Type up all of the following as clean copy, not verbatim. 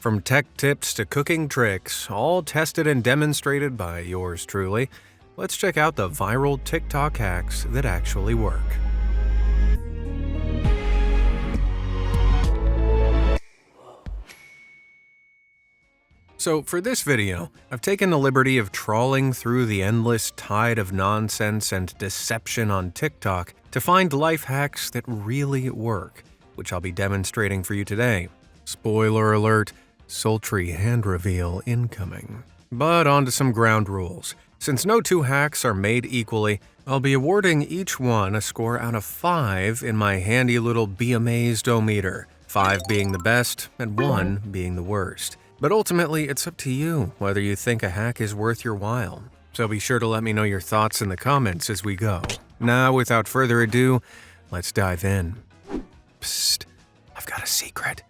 From tech tips to cooking tricks, all tested and demonstrated by yours truly, let's check out the viral TikTok hacks that actually work. So for this video, I've taken the liberty of trawling through the endless tide of nonsense and deception on TikTok to find life hacks that really work, which I'll be demonstrating for you today. Spoiler alert, sultry hand reveal incoming. But on to some ground rules. Since no two hacks are made equally, I'll be awarding each one a score out of 5 in my handy little Be Amazed-o-meter, 5 being the best and 1 being the worst. But ultimately, it's up to you whether you think a hack is worth your while. So be sure to let me know your thoughts in the comments as we go. Now, without further ado, let's dive in. Psst, I've got a secret.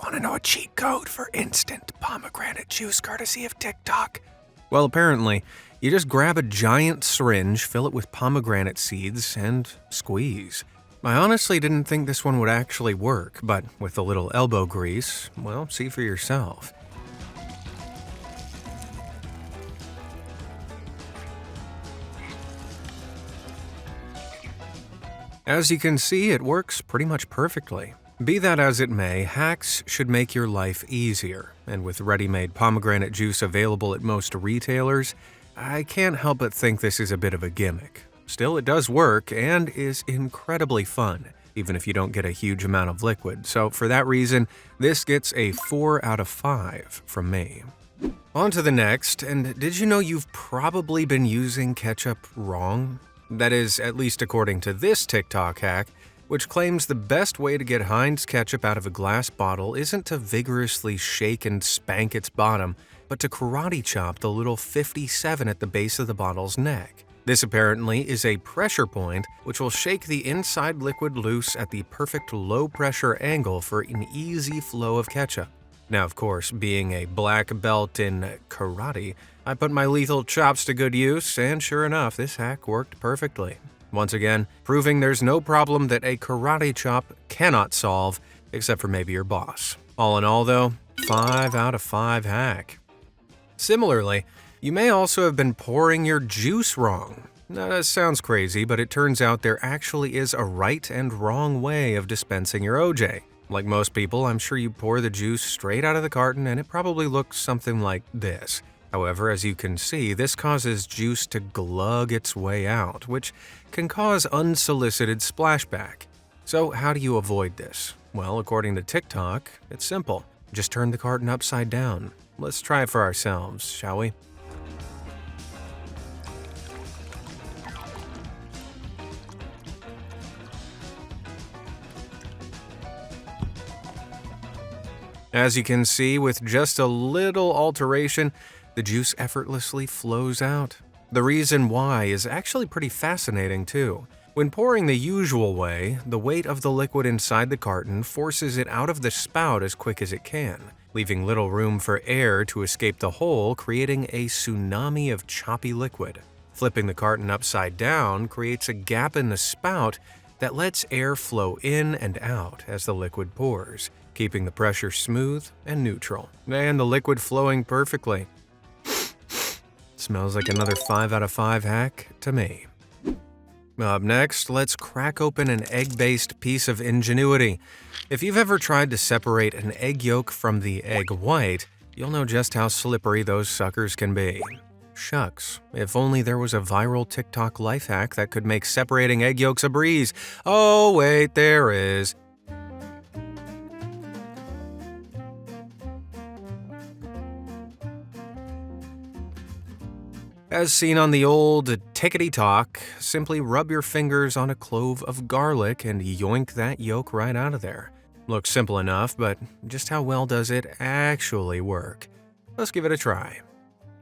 Want to know a cheat code for instant pomegranate juice courtesy of TikTok? Well, apparently, you just grab a giant syringe, fill it with pomegranate seeds, and squeeze. I honestly didn't think this one would actually work, but with a little elbow grease, well, see for yourself. As you can see, it works pretty much perfectly. Be that as it may, hacks should make your life easier, and with ready-made pomegranate juice available at most retailers, I can't help but think this is a bit of a gimmick. Still, it does work and is incredibly fun, even if you don't get a huge amount of liquid, so for that reason, this gets a 4 out of 5 from me. On to the next, and did you know you've probably been using ketchup wrong? That is, at least according to this TikTok hack, which claims the best way to get Heinz ketchup out of a glass bottle isn't to vigorously shake and spank its bottom, but to karate chop the little 57 at the base of the bottle's neck. This apparently is a pressure point which will shake the inside liquid loose at the perfect low-pressure angle for an easy flow of ketchup. Now, of course, being a black belt in karate, I put my lethal chops to good use, and sure enough, this hack worked perfectly. Once again, proving there's no problem that a karate chop cannot solve, except for maybe your boss. All in all, though, 5 out of 5 hack. Similarly, you may also have been pouring your juice wrong. Now, that sounds crazy, but it turns out there actually is a right and wrong way of dispensing your OJ. Like most people, I'm sure you pour the juice straight out of the carton and it probably looks something like this. However, as you can see, this causes juice to glug its way out, which can cause unsolicited splashback. So how do you avoid this? Well, according to TikTok, it's simple. Just turn the carton upside down. Let's try it for ourselves, shall we? As you can see, with just a little alteration, the juice effortlessly flows out. The reason why is actually pretty fascinating too. When pouring the usual way, the weight of the liquid inside the carton forces it out of the spout as quick as it can, leaving little room for air to escape the hole, creating a tsunami of choppy liquid. Flipping the carton upside down creates a gap in the spout that lets air flow in and out as the liquid pours, keeping the pressure smooth and neutral, and the liquid flowing perfectly. Smells like another 5 out of 5 hack to me. Up next, let's crack open an egg-based piece of ingenuity. If you've ever tried to separate an egg yolk from the egg white, you'll know just how slippery those suckers can be. Shucks, if only there was a viral TikTok life hack that could make separating egg yolks a breeze. Oh wait, there is. As seen on the old tickety-tock, simply rub your fingers on a clove of garlic and yoink that yolk right out of there. Looks simple enough, but just how well does it actually work? Let's give it a try.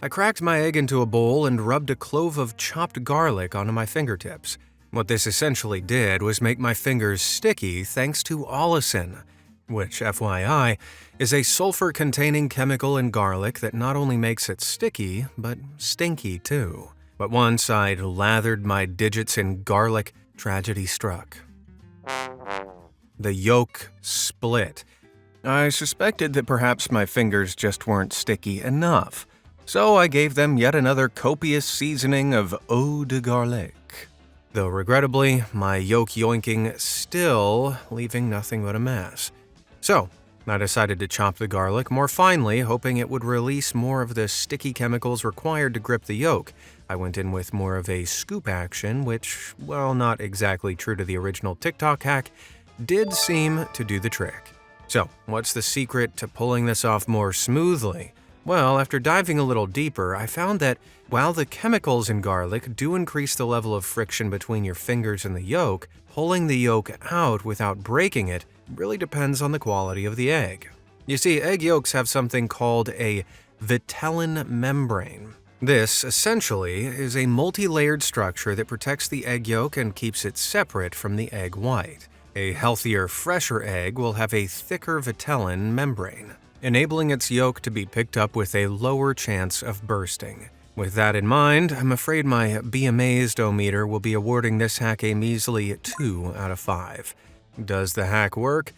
I cracked my egg into a bowl and rubbed a clove of chopped garlic onto my fingertips. What this essentially did was make my fingers sticky thanks to allicin, which, FYI, is a sulfur-containing chemical in garlic that not only makes it sticky, but stinky too. But once I'd lathered my digits in garlic, tragedy struck. The yolk split. I suspected that perhaps my fingers just weren't sticky enough, so I gave them yet another copious seasoning of eau de garlic. Though regrettably, my yolk yoinking still leaving nothing but a mess. So, I decided to chop the garlic more finely, hoping it would release more of the sticky chemicals required to grip the yolk. I went in with more of a scoop action, which, while not exactly true to the original TikTok hack, did seem to do the trick. So, what's the secret to pulling this off more smoothly? Well, after diving a little deeper, I found that while the chemicals in garlic do increase the level of friction between your fingers and the yolk, pulling the yolk out without breaking it really depends on the quality of the egg. You see, egg yolks have something called a vitellin membrane. This, essentially, is a multi-layered structure that protects the egg yolk and keeps it separate from the egg white. A healthier, fresher egg will have a thicker vitellin membrane, enabling its yolk to be picked up with a lower chance of bursting. With that in mind, I'm afraid my Be Amazed-o-meter will be awarding this hack a measly 2 out of 5. Does the hack work?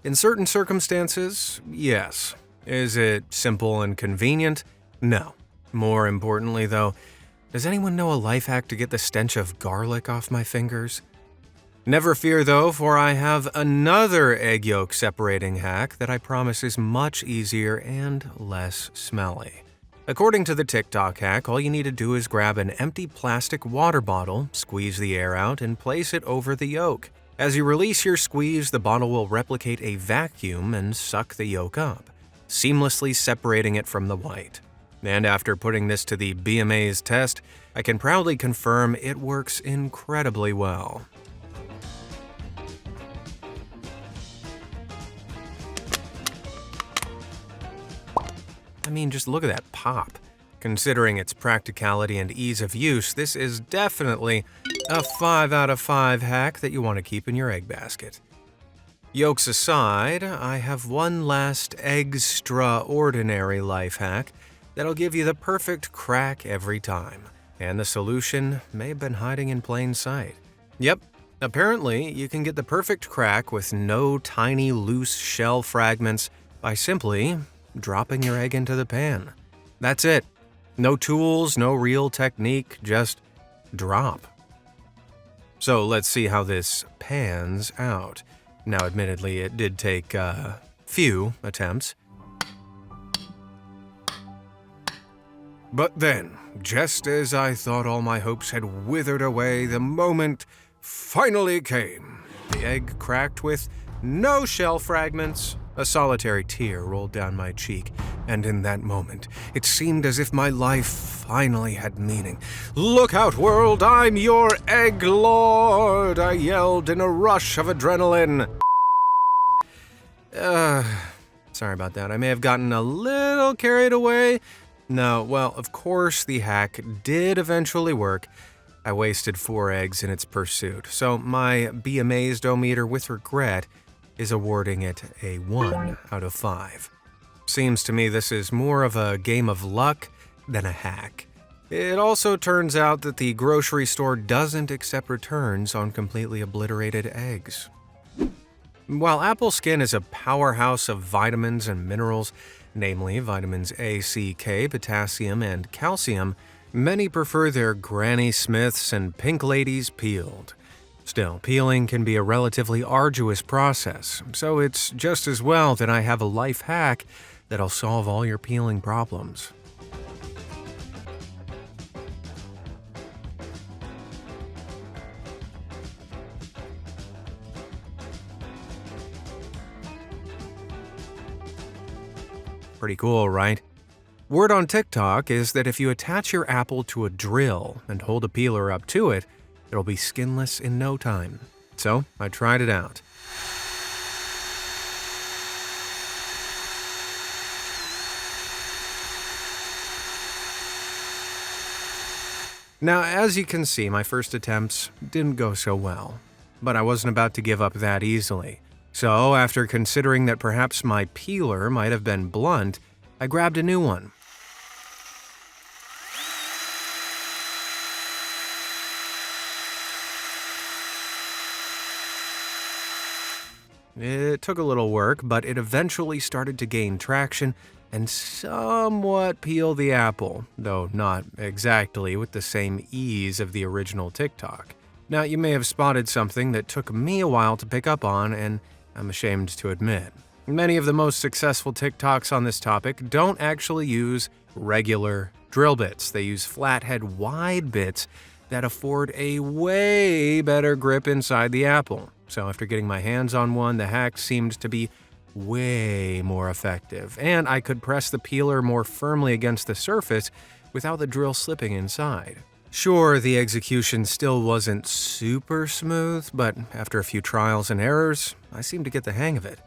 In certain circumstances, yes. Is it simple and convenient? No. More importantly, though, does anyone know a life hack to get the stench of garlic off my fingers? Never fear, though, for I have another egg yolk separating hack that I promise is much easier and less smelly. According to the TikTok hack, all you need to do is grab an empty plastic water bottle, squeeze the air out, and place it over the yolk. As you release your squeeze, the bottle will replicate a vacuum and suck the yolk up, seamlessly separating it from the white. And after putting this to the Be Amazed test, I can proudly confirm it works incredibly well. I mean, just look at that pop. Considering its practicality and ease of use, this is definitely a 5 out of 5 hack that you want to keep in your egg basket. Yolks aside, I have one last extraordinary life hack that'll give you the perfect crack every time, and the solution may have been hiding in plain sight. Yep, apparently you can get the perfect crack with no tiny loose shell fragments by simply dropping your egg into the pan. That's it. No tools, no real technique, just drop. So let's see how this pans out. Now, admittedly, it did take a few attempts. But then, just as I thought all my hopes had withered away, the moment finally came. The egg cracked with no shell fragments. A solitary tear rolled down my cheek, and in that moment, it seemed as if my life finally had meaning. "Look out, world, I'm your egg lord!" I yelled in a rush of adrenaline. Sorry about that. I may have gotten a little carried away. No, well, of course the hack did eventually work. I wasted 4 eggs in its pursuit, so my Be Amazed-o-meter with regret is awarding it a 1 out of 5. Seems to me this is more of a game of luck than a hack. It also turns out that the grocery store doesn't accept returns on completely obliterated eggs. While apple skin is a powerhouse of vitamins and minerals, namely vitamins A, C, K, potassium, and calcium, many prefer their Granny Smiths and Pink Ladies peeled. Still, peeling can be a relatively arduous process, so it's just as well that I have a life hack that'll solve all your peeling problems. Pretty cool, right? Word on TikTok is that if you attach your apple to a drill and hold a peeler up to it, it'll be skinless in no time. So, I tried it out. Now, as you can see, my first attempts didn't go so well. But I wasn't about to give up that easily. So, after considering that perhaps my peeler might have been blunt, I grabbed a new one. It took a little work, but it eventually started to gain traction and somewhat peel the apple, though not exactly with the same ease of the original TikTok. Now, you may have spotted something that took me a while to pick up on, and I'm ashamed to admit. Many of the most successful TikToks on this topic don't actually use regular drill bits. They use flathead wide bits that afford a way better grip inside the apple. So after getting my hands on one, the hack seemed to be way more effective, and I could press the peeler more firmly against the surface without the drill slipping inside. Sure, the execution still wasn't super smooth, but after a few trials and errors, I seemed to get the hang of it.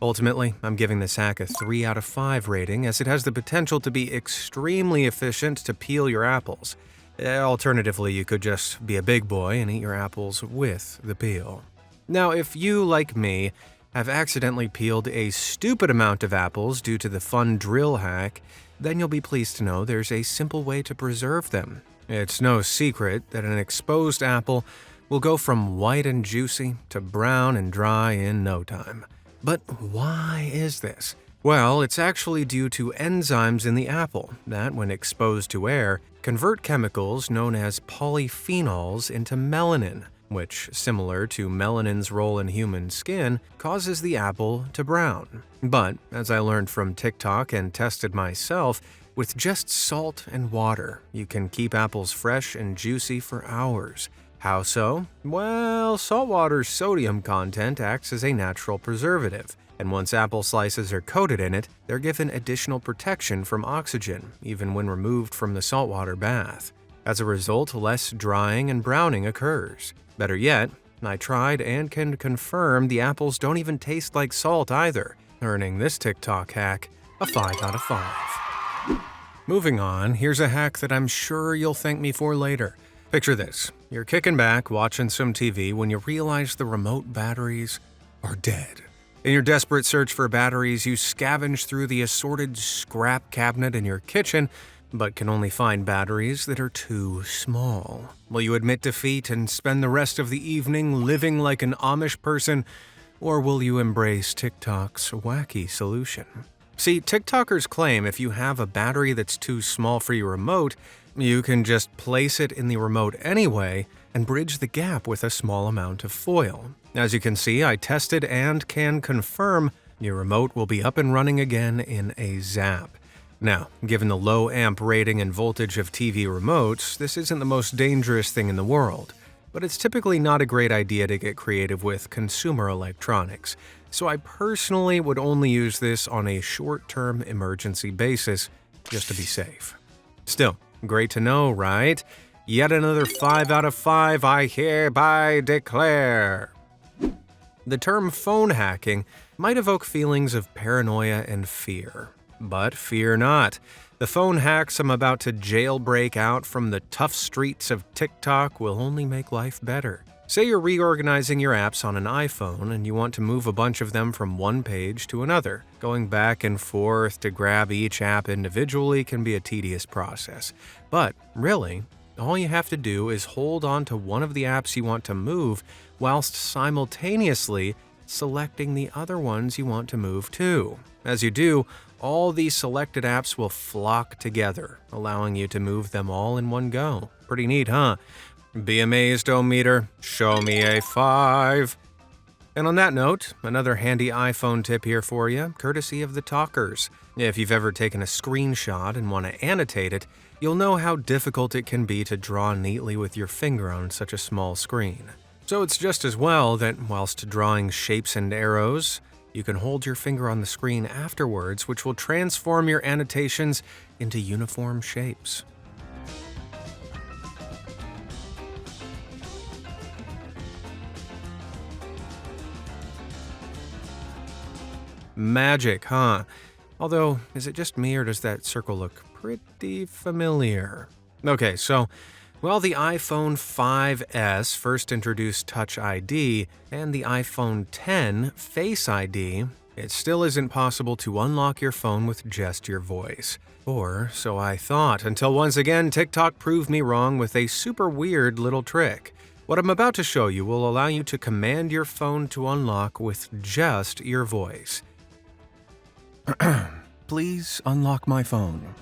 Ultimately, I'm giving this hack a 3 out of 5 rating, as it has the potential to be extremely efficient to peel your apples. Alternatively, you could just be a big boy and eat your apples with the peel. Now, if you, like me, have accidentally peeled a stupid amount of apples due to the fun drill hack, then you'll be pleased to know there's a simple way to preserve them. It's no secret that an exposed apple will go from white and juicy to brown and dry in no time. But why is this? Well, it's actually due to enzymes in the apple that, when exposed to air, convert chemicals known as polyphenols into melanin, which, similar to melanin's role in human skin, causes the apple to brown. But, as I learned from TikTok and tested myself, with just salt and water, you can keep apples fresh and juicy for hours. How so? Well, salt water's sodium content acts as a natural preservative, and once apple slices are coated in it, they're given additional protection from oxygen, even when removed from the saltwater bath. As a result, less drying and browning occurs. Better yet, I tried and can confirm the apples don't even taste like salt either, earning this TikTok hack a 5 out of 5. Moving on, here's a hack that I'm sure you'll thank me for later. Picture this. You're kicking back, watching some TV when you realize the remote batteries are dead. In your desperate search for batteries, you scavenge through the assorted scrap cabinet in your kitchen, but can only find batteries that are too small. Will you admit defeat and spend the rest of the evening living like an Amish person, or will you embrace TikTok's wacky solution? See, TikTokers claim if you have a battery that's too small for your remote, you can just place it in the remote anyway and bridge the gap with a small amount of foil. As you can see, I tested and can confirm your remote will be up and running again in a zap. Now, given the low amp rating and voltage of TV remotes, this isn't the most dangerous thing in the world, but it's typically not a great idea to get creative with consumer electronics. So I personally would only use this on a short-term emergency basis, just to be safe. Still, great to know, right? Yet another 5 out of 5 I hereby declare. The term phone hacking might evoke feelings of paranoia and fear. But fear not. The phone hacks I'm about to jailbreak out from the tough streets of TikTok will only make life better. Say you're reorganizing your apps on an iPhone and you want to move a bunch of them from one page to another. Going back and forth to grab each app individually can be a tedious process. But really, all you have to do is hold on to one of the apps you want to move whilst simultaneously selecting the other ones you want to move to. As you do, all these selected apps will flock together, allowing you to move them all in one go. Pretty neat, huh? Be amazed, O meter. Show me a 5. And on that note, another handy iPhone tip here for you, courtesy of the Talkers. If you've ever taken a screenshot and want to annotate it, you'll know how difficult it can be to draw neatly with your finger on such a small screen. So it's just as well that whilst drawing shapes and arrows, you can hold your finger on the screen afterwards, which will transform your annotations into uniform shapes. Magic, huh? Although, is it just me or does that circle look pretty familiar? Okay, so while the iPhone 5S first introduced Touch ID and the iPhone X Face ID, it still isn't possible to unlock your phone with just your voice. Or so I thought, until once again TikTok proved me wrong with a super weird little trick. What I'm about to show you will allow you to command your phone to unlock with just your voice. Please unlock my phone.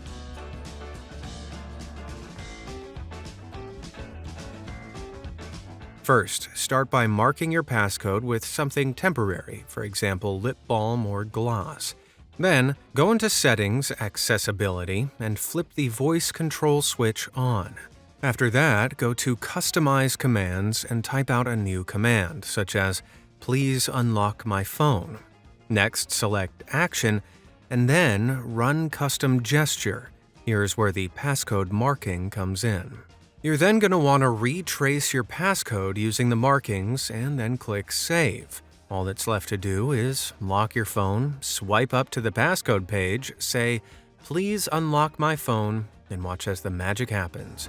First, start by marking your passcode with something temporary, for example, lip balm or gloss. Then, go into Settings, Accessibility, and flip the voice control switch on. After that, go to Customize Commands and type out a new command, such as, Please unlock my phone. Next, select Action, and then Run Custom Gesture. Here's where the passcode marking comes in. You're then going to want to retrace your passcode using the markings and then click Save. All that's left to do is lock your phone, swipe up to the passcode page, say, Please unlock my phone, and watch as the magic happens.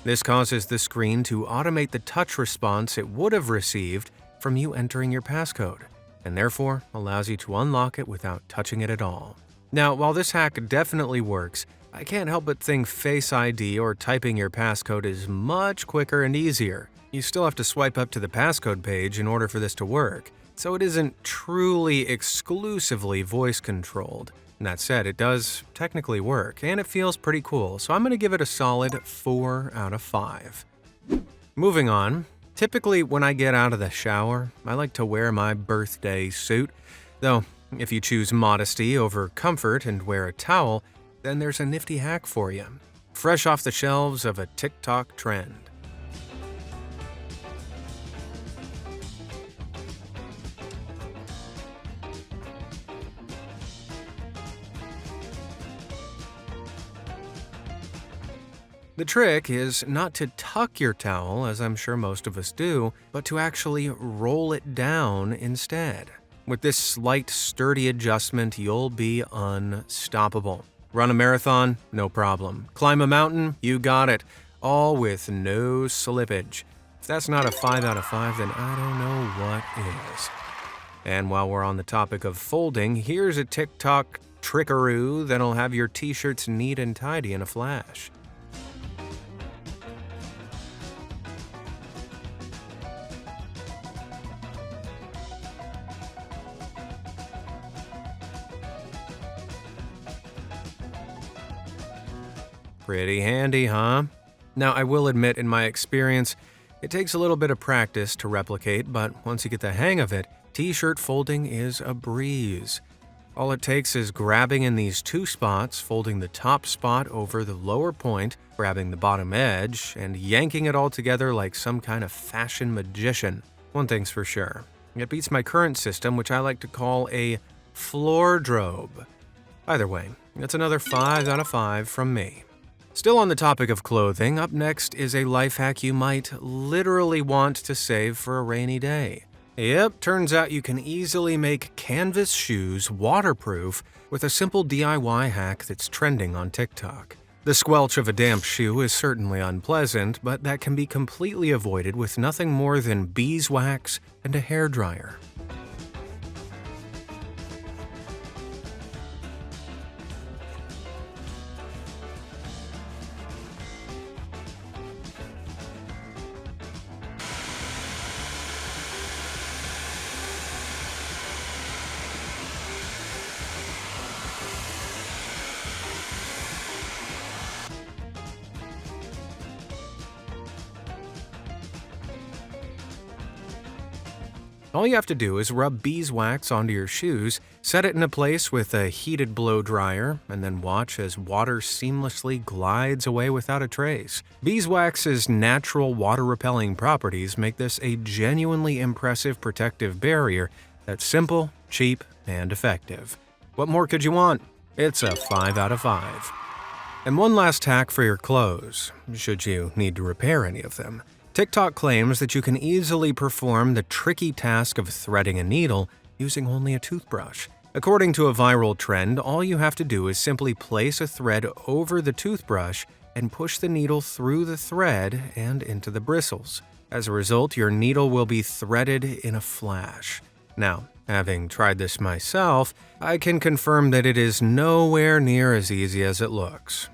This causes the screen to automate the touch response it would have received from you entering your passcode, and therefore allows you to unlock it without touching it at all. Now, while this hack definitely works, I can't help but think Face ID or typing your passcode is much quicker and easier. You still have to swipe up to the passcode page in order for this to work, so it isn't truly exclusively voice-controlled. That said, it does technically work, and it feels pretty cool, so I'm going to give it a solid 4 out of 5. Moving on, typically when I get out of the shower, I like to wear my birthday suit. Though, if you choose modesty over comfort and wear a towel, then there's a nifty hack for you. Fresh off the shelves of a TikTok trend. The trick is not to tuck your towel, as I'm sure most of us do, but to actually roll it down instead. With this slight, sturdy adjustment, you'll be unstoppable. Run a marathon? No problem. Climb a mountain? You got it. All with no slippage. If that's not a 5 out of 5, then I don't know what is. And while we're on the topic of folding, here's a TikTok trickaroo that'll have your t-shirts neat and tidy in a flash. Pretty handy, huh? Now, I will admit, in my experience, it takes a little bit of practice to replicate, but once you get the hang of it, t-shirt folding is a breeze. All it takes is grabbing in these two spots, folding the top spot over the lower point, grabbing the bottom edge, and yanking it all together like some kind of fashion magician. One thing's for sure, it beats my current system, which I like to call a floordrobe. Either way, it's another 5 out of 5 from me. Still on the topic of clothing, up next is a life hack you might literally want to save for a rainy day. Yep, turns out you can easily make canvas shoes waterproof with a simple DIY hack that's trending on TikTok. The squelch of a damp shoe is certainly unpleasant, but that can be completely avoided with nothing more than beeswax and a hairdryer. All you have to do is rub beeswax onto your shoes, set it in a place with a heated blow dryer, and then watch as water seamlessly glides away without a trace. Beeswax's natural water-repelling properties make this a genuinely impressive protective barrier that's simple, cheap, and effective. What more could you want? It's a 5 out of 5. And one last hack for your clothes, should you need to repair any of them. TikTok claims that you can easily perform the tricky task of threading a needle using only a toothbrush. According to a viral trend, all you have to do is simply place a thread over the toothbrush and push the needle through the thread and into the bristles. As a result, your needle will be threaded in a flash. Now, having tried this myself, I can confirm that it is nowhere near as easy as it looks.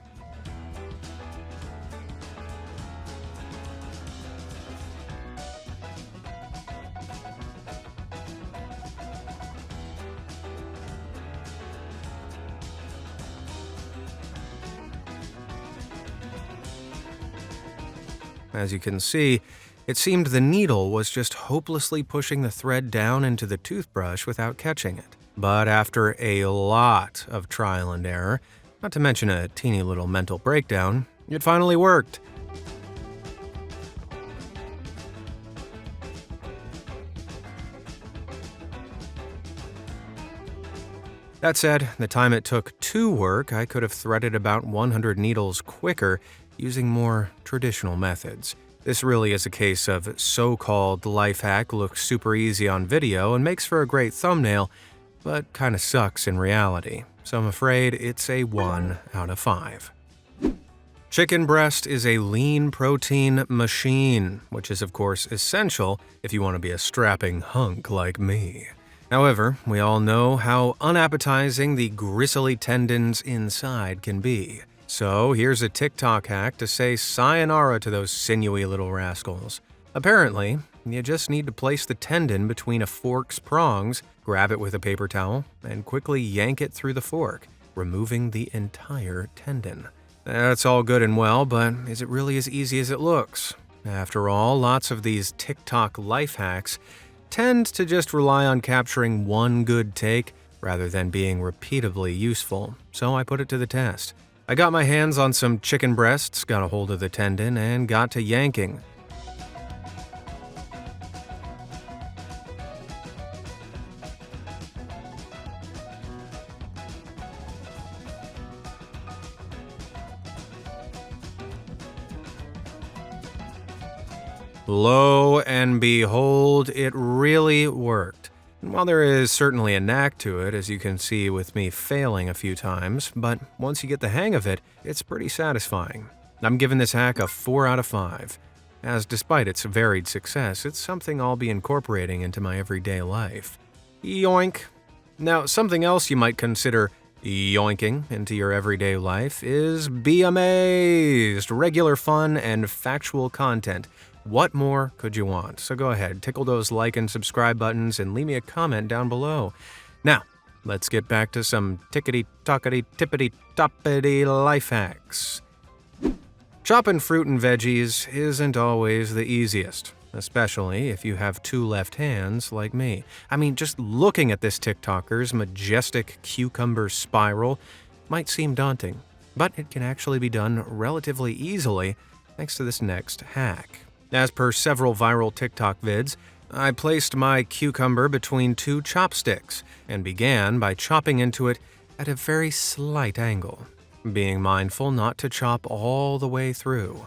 As you can see, it seemed the needle was just hopelessly pushing the thread down into the toothbrush without catching it. But after a lot of trial and error, not to mention a teeny little mental breakdown, it finally worked. That said, the time it took to work, I could have threaded about 100 needles quicker using more traditional methods. This really is a case of so-called life hack looks super easy on video and makes for a great thumbnail, but kinda sucks in reality. So I'm afraid it's a 1 out of 5. Chicken breast is a lean protein machine, which is of course essential if you want to be a strapping hunk like me. However, we all know how unappetizing the gristly tendons inside can be. So here's a TikTok hack to say sayonara to those sinewy little rascals. Apparently, you just need to place the tendon between a fork's prongs, grab it with a paper towel, and quickly yank it through the fork, removing the entire tendon. That's all good and well, but is it really as easy as it looks? After all, lots of these TikTok life hacks tend to just rely on capturing one good take rather than being repeatedly useful, so I put it to the test. I got my hands on some chicken breasts, got a hold of the tendon, and got to yanking. Lo and behold, it really worked. And while there is certainly a knack to it, as you can see with me failing a few times, but once you get the hang of it, it's pretty satisfying. I'm giving this hack a 4 out of 5, as despite its varied success, it's something I'll be incorporating into my everyday life. Yoink! Now, something else you might consider yoinking into your everyday life is Be Amazed! Regular fun and factual content. What more could you want? So go ahead, tickle those like and subscribe buttons and leave me a comment down below. Now, let's get back to some tickety-tockety-tippity-toppity life hacks. Chopping fruit and veggies isn't always the easiest, especially if you have 2 left hands like me. I mean, just looking at this TikToker's majestic cucumber spiral might seem daunting, but it can actually be done relatively easily thanks to this next hack. As per several viral TikTok vids, I placed my cucumber between 2 chopsticks and began by chopping into it at a very slight angle, being mindful not to chop all the way through.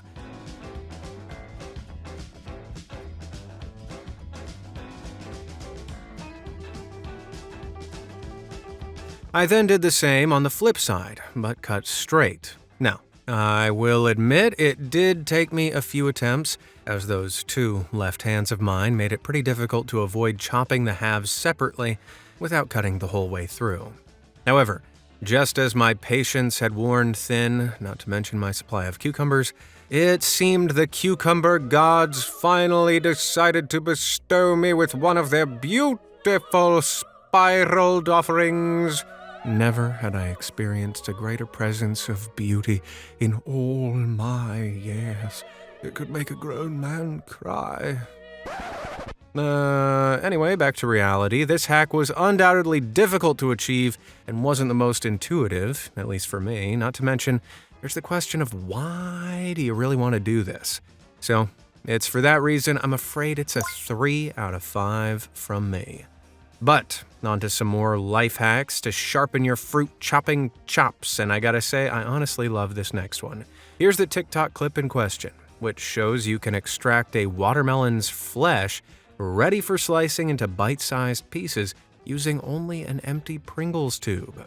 I then did the same on the flip side, but cut straight. Now, I will admit it did take me a few attempts, as those 2 left hands of mine made it pretty difficult to avoid chopping the halves separately without cutting the whole way through. However, just as my patience had worn thin, not to mention my supply of cucumbers, it seemed the cucumber gods finally decided to bestow me with one of their beautiful spiraled offerings. Never had I experienced a greater presence of beauty in all my years. It could make a grown man cry. Anyway, back to reality. This hack was undoubtedly difficult to achieve and wasn't the most intuitive, at least for me. Not to mention, there's the question of why do you really want to do this? So, it's for that reason I'm afraid it's a 3 out of 5 from me. But, on to some more life hacks to sharpen your fruit chopping chops, and I gotta say, I honestly love this next one. Here's the TikTok clip in question, which shows you can extract a watermelon's flesh ready for slicing into bite-sized pieces using only an empty Pringles tube.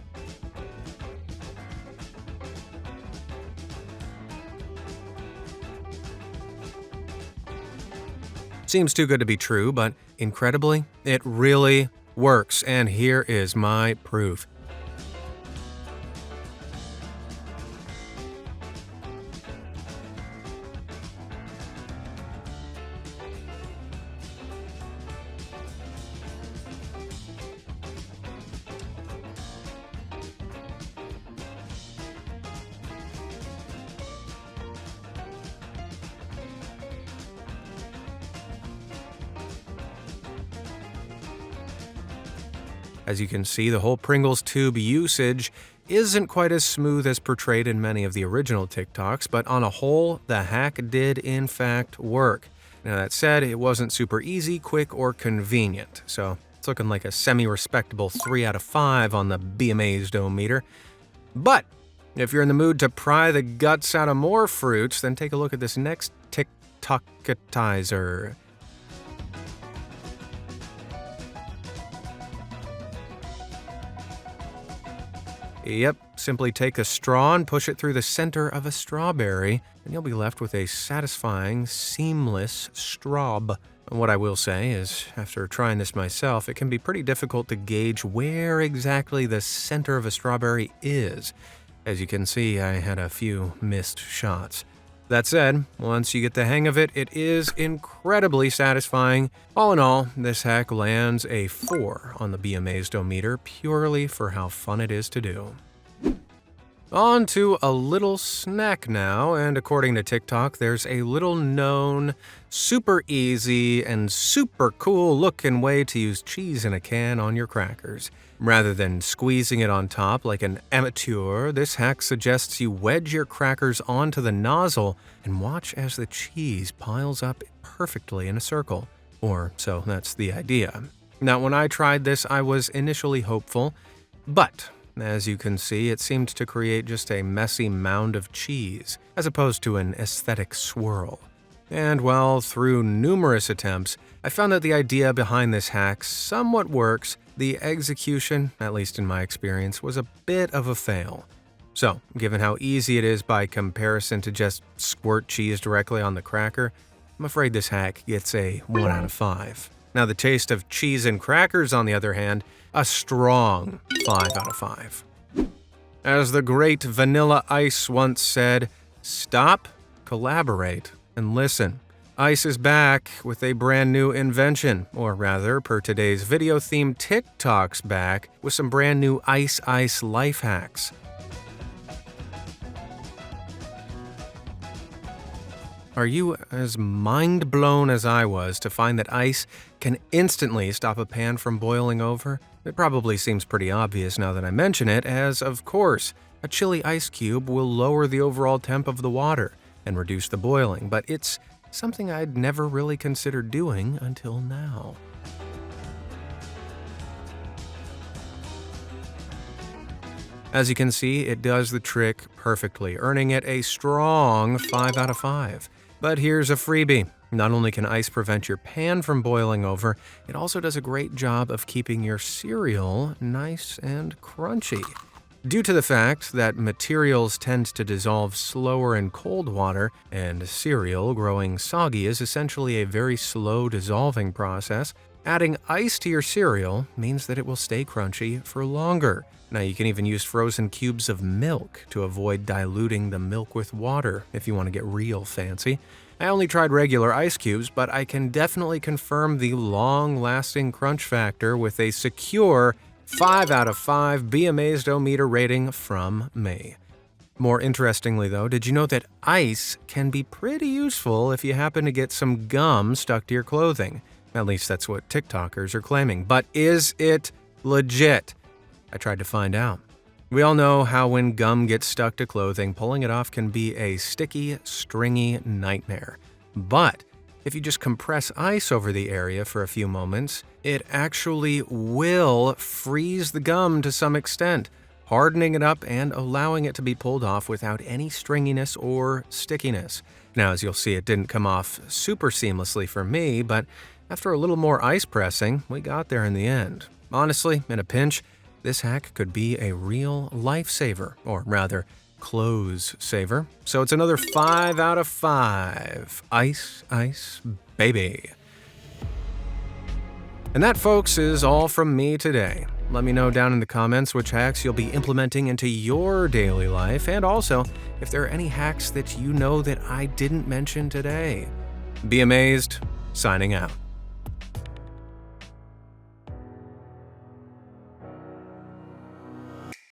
Seems too good to be true, but incredibly, it really works, and here is my proof. As you can see, the whole Pringles tube usage isn't quite as smooth as portrayed in many of the original TikToks, but on a whole, the hack did in fact work. Now that said, it wasn't super easy, quick, or convenient, so it's looking like a semi-respectable 3 out of 5 on the Be Amazed-O-meter. But if you're in the mood to pry the guts out of more fruits, then take a look at this next TikTokitizer. Yep, simply take a straw and push it through the center of a strawberry, and you'll be left with a satisfying, seamless straw. What I will say is, after trying this myself, it can be pretty difficult to gauge where exactly the center of a strawberry is. As you can see, I had a few missed shots. That said, once you get the hang of it, it is incredibly satisfying. All in all, this hack lands a 4 on the Be Amazed-O-meter purely for how fun it is to do. On to a little snack now, and according to TikTok, there's a little known, super easy, and super cool looking way to use cheese in a can on your crackers. Rather than squeezing it on top like an amateur, this hack suggests you wedge your crackers onto the nozzle and watch as the cheese piles up perfectly in a circle. Or so that's the idea. Now, when I tried this, I was initially hopeful, but as you can see, it seemed to create just a messy mound of cheese, as opposed to an aesthetic swirl. And well, through numerous attempts, I found that the idea behind this hack somewhat works. The execution, at least in my experience, was a bit of a fail. So, given how easy it is by comparison to just squirt cheese directly on the cracker, I'm afraid this hack gets a 1 out of 5. Now, the taste of cheese and crackers, on the other hand, a strong 5 out of 5. As the great Vanilla Ice once said, stop, collaborate, and listen. Ice is back with a brand new invention, or rather, per today's video theme, TikTok's back with some brand new Ice life hacks. Are you as mind blown as I was to find that ice can instantly stop a pan from boiling over? It probably seems pretty obvious now that I mention it, as, of course, a chili ice cube will lower the overall temp of the water and reduce the boiling, but it's something I'd never really considered doing until now. As you can see, it does the trick perfectly, earning it a strong 5 out of 5. But here's a freebie. Not only can ice prevent your pan from boiling over, it also does a great job of keeping your cereal nice and crunchy. Due to the fact that materials tend to dissolve slower in cold water, and cereal growing soggy is essentially a very slow dissolving process, adding ice to your cereal means that it will stay crunchy for longer. Now, you can even use frozen cubes of milk to avoid diluting the milk with water if you want to get real fancy. I only tried regular ice cubes, but I can definitely confirm the long-lasting crunch factor with a secure 5 out of 5 Be Amazed-O-meter rating from me. More interestingly though, did you know that ice can be pretty useful if you happen to get some gum stuck to your clothing? At least that's what TikTokers are claiming. But is it legit? I tried to find out. We all know how when gum gets stuck to clothing, pulling it off can be a sticky, stringy nightmare. But if you just compress ice over the area for a few moments, it actually will freeze the gum to some extent, hardening it up and allowing it to be pulled off without any stringiness or stickiness. Now, as you'll see, it didn't come off super seamlessly for me, but after a little more ice pressing, we got there in the end. Honestly, in a pinch, this hack could be a real lifesaver, or rather, clothes saver. So it's another 5 out of 5. Ice, baby. And that, folks, is all from me today. Let me know down in the comments which hacks you'll be implementing into your daily life, and also if there are any hacks that you know that I didn't mention today. Be Amazed, signing out.